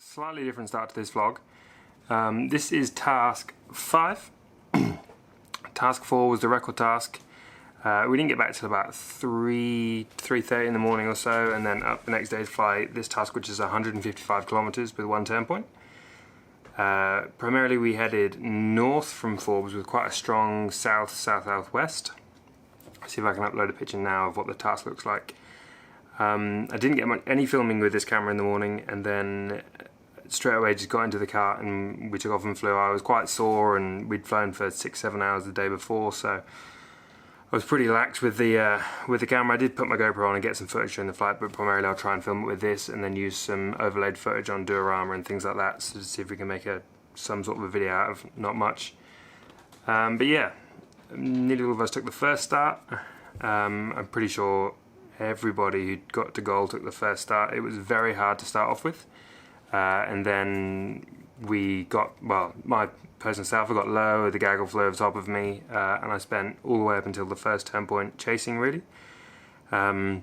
Slightly different start to this vlog. This is task 5. Task 4 was the record task. We didn't get back till about 3:30 in the morning or so, and then up the next day to fly this task, which is 155 kilometers with one turn point. Primarily we headed north from Forbes with quite a strong south-southwest. See if I can upload a picture now of what the task looks like. I didn't get any filming with this camera in the morning, and then straight away just got into the car and we took off and flew. I was quite sore and we'd flown for 6-7 hours the day before, so I was pretty lax with the camera. I did put my GoPro on and get some footage during the flight, but primarily I'll try and film it with this and then use some overlaid footage on diorama and things like that, so to see if we can make some sort of a video out of not much. But yeah, nearly all of us took the first start. I'm pretty sure everybody who got to goal took the first start. It was very hard to start off with, and then we got, well, my personal self, I got low, the gaggle flew over top of me, and I spent all the way up until the first turn point chasing, really. But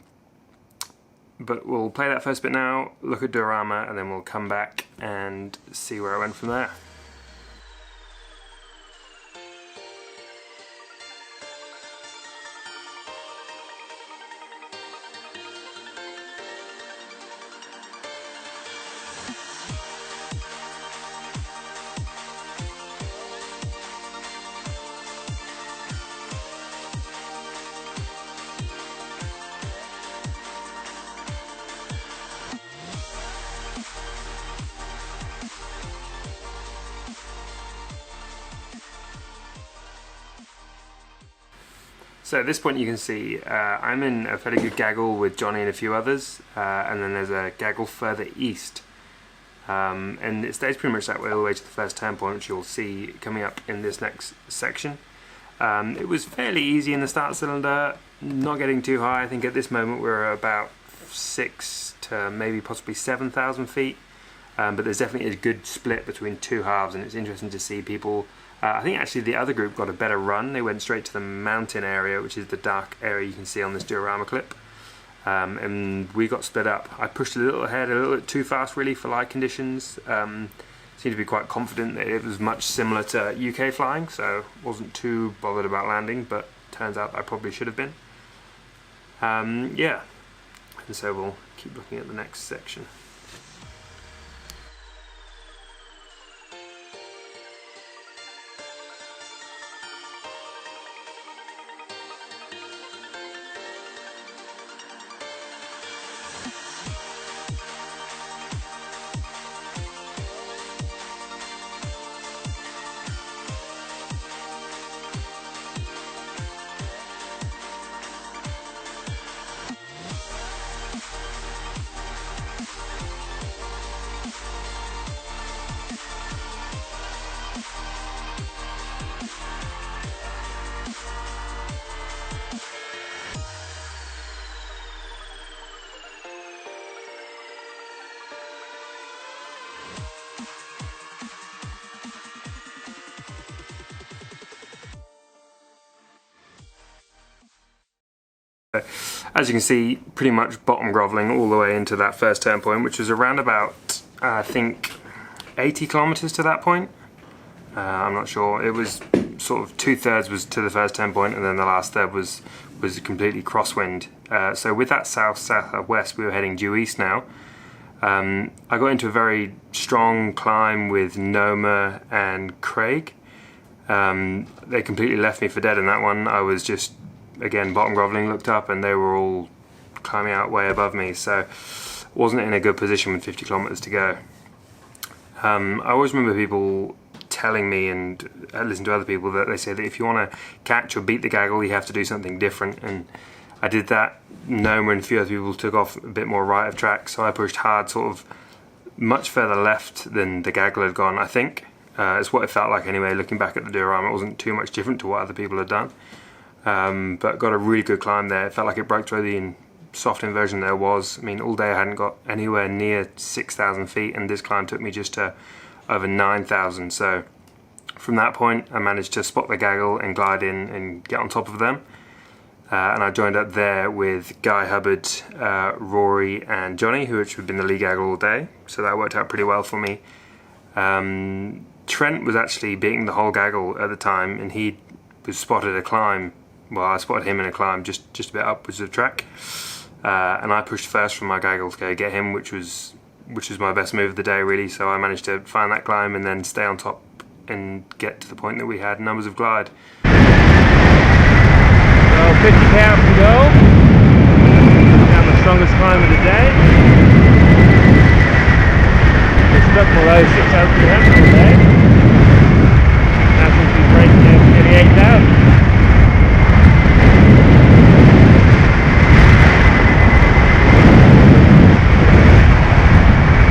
we'll play that first bit now, look at diorama, and then we'll come back and see where I went from there. So at this point you can see I'm in a fairly good gaggle with Johnny and a few others, and then there's a gaggle further east, and it stays pretty much that way all the way to the first turn point, which you'll see coming up in this next section. It was fairly easy in the start cylinder, not getting too high. I think at this moment we're about 6 to maybe possibly 7,000 feet, but there's definitely a good split between two halves, and it's interesting to see people. I think actually the other group got a better run. They went straight to the mountain area, which is the dark area you can see on this diorama clip, and we got split up. I pushed a little ahead, a little bit too fast really for light conditions. Seemed to be quite confident that it was much similar to UK flying, so wasn't too bothered about landing, but turns out I probably should have been. Yeah, and so we'll keep looking at the next section. As you can see, pretty much bottom groveling all the way into that first turn point, which was around about, I think, 80 kilometers to that point. I'm not sure. It was sort of 2/3 was to the first turn point, and then the last third was completely crosswind. So with that south-southwest, we were heading due east now. I got into a very strong climb with Noma and Craig. They completely left me for dead in that one. I was just, again, bottom groveling, looked up and they were all climbing out way above me, so wasn't in a good position with 50 kilometers to go. I always remember people telling me, and I listen to other people, that they say that if you want to catch or beat the gaggle you have to do something different, and I did that. Noma and a few other people took off a bit more right of track, so I pushed hard, sort of much further left than the gaggle had gone, I think. It's what it felt like anyway, looking back at the diorama. It wasn't too much different to what other people had done. But got a really good climb there. It felt like it broke through the soft inversion there was. I mean, all day I hadn't got anywhere near 6,000 feet, and this climb took me just to over 9,000. So from that point I managed to spot the gaggle and glide in and get on top of them. and I joined up there with Guy Hubbard, Rory and Johnny, which had been the lead gaggle all day, so that worked out pretty well for me. Trent was actually beating the whole gaggle at the time, and he was spotted a climb. Well, I spotted him in a climb just a bit upwards of the track, and I pushed first from my gaggle to go get him, which was my best move of the day really. So I managed to find that climb and then stay on top and get to the point that we had numbers of glide. So 50k out to go. Now the strongest climb of the day. We're stuck below 6,000 PM all day. Now since we've breaking out nearly 8,000.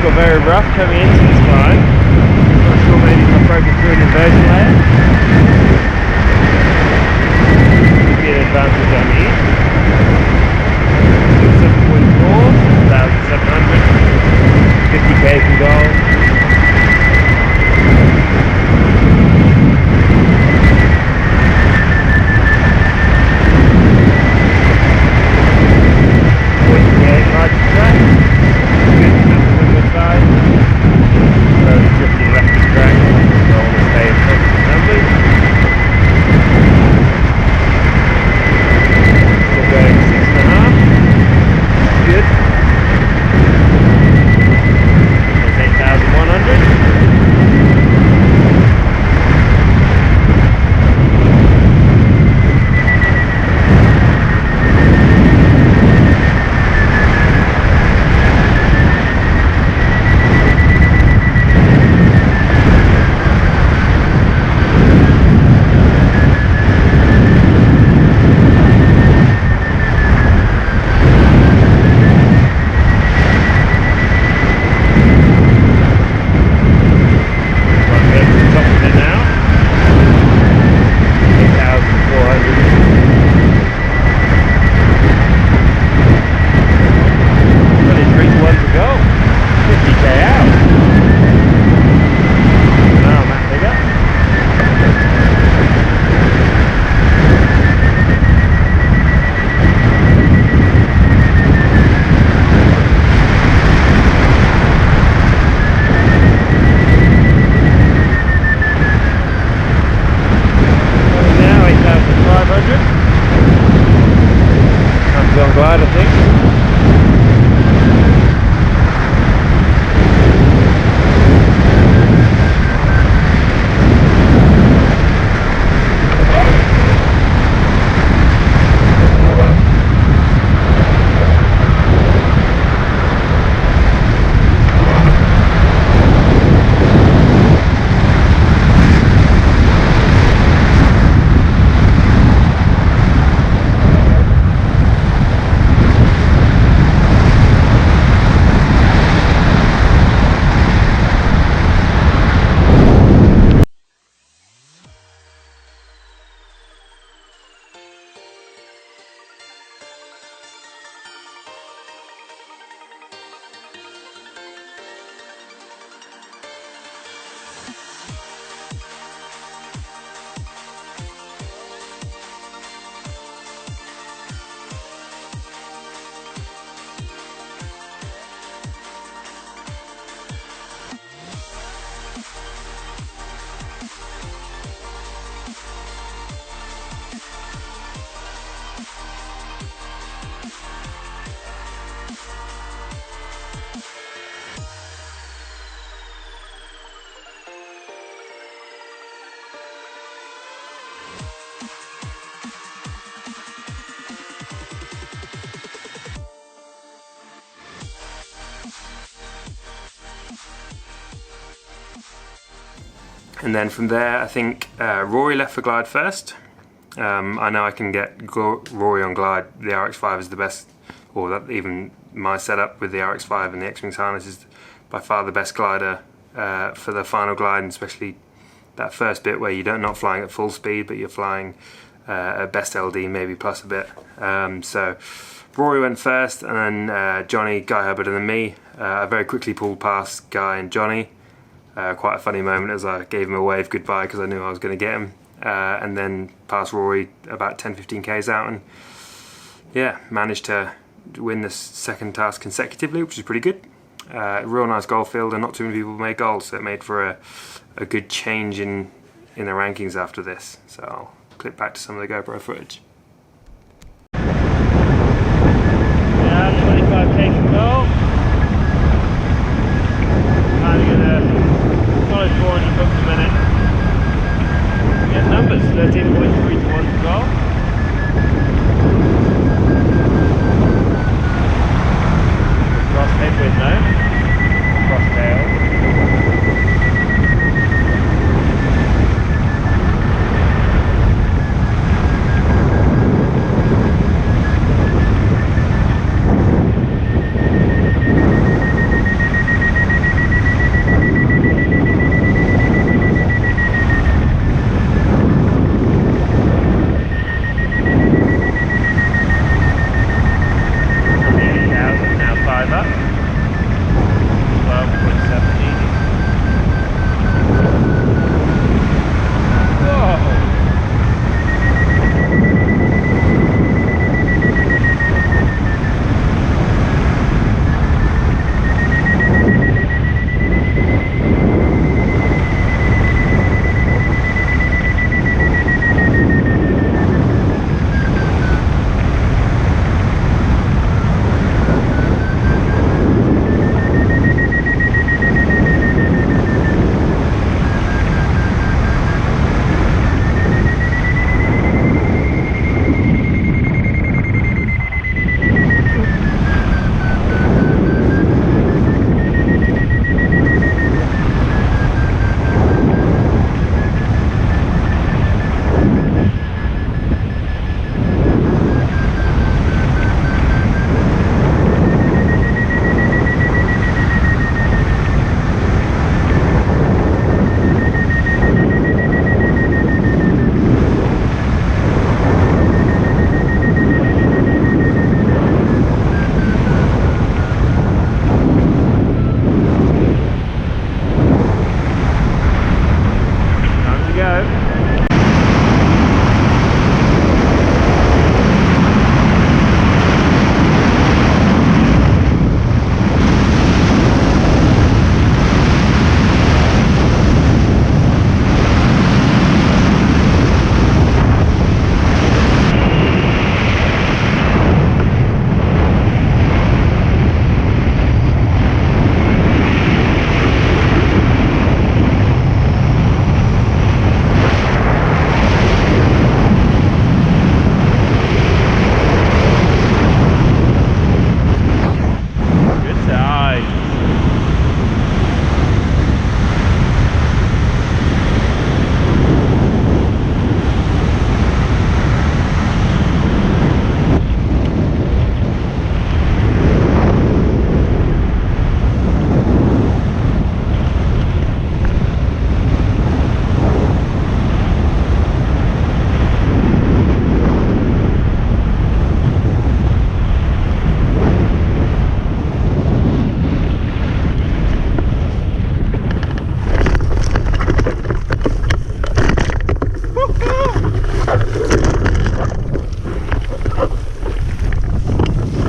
Got very rough coming into this climb. Not sure maybe if I've broken through an inversion layer. Could be an advantage I need. 7.4, 1,700, 50k from goal. Glide, I think. And then from there, I think Rory left for glide first. I know I can get Rory on glide. The RX5 is the best, or that even my setup with the RX5 and the X-Wings harness is by far the best glider for the final glide, and especially that first bit where you're not flying at full speed, but you're flying at best LD, maybe plus a bit. So Rory went first, and then Johnny, Guy Hubbard, and then me. I very quickly pulled past Guy and Johnny. Quite a funny moment as I gave him a wave goodbye because I knew I was going to get him, and then past Rory about 10-15 k's out, and yeah, managed to win the second task consecutively, which is pretty good. Real nice goal field, and not too many people made goals, so it made for a good change in the rankings after this. So I'll clip back to some of the GoPro footage. Yeah, 25k to go. I'm gonna solid 400 bucks a minute. Yeah, numbers 13.3 to 1 to go. Cross headwind now. Cross tail.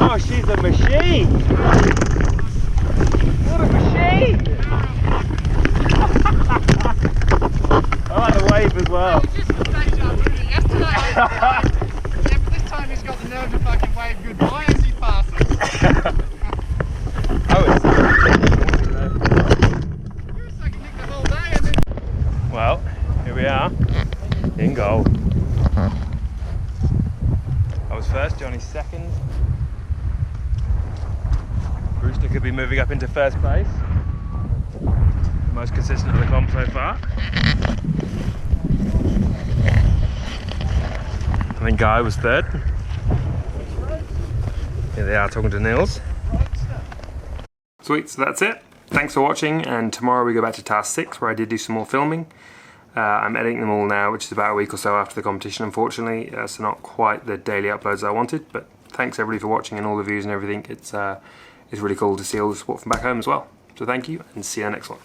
Oh, she's a machine! What a machine! I like the wave as well. It's just a deja vu to yesterday. Yeah, but this time he's got the nerve to fucking wave goodbye as he passes. You're sucking dick the whole day and then... Well, here we are, in goal. I was first, Johnny's second. Brewster could be moving up into first place. Most consistent of the comp so far. I think Guy was third. Here they are talking to Nils. Sweet, so that's it. Thanks for watching, and tomorrow we go back to task 6 where I did do some more filming. I'm editing them all now, which is about a week or so after the competition, unfortunately, so not quite the daily uploads I wanted, but thanks everybody for watching and all the views and everything. It's really cool to see all the support from back home as well. So thank you, and see you in the next one.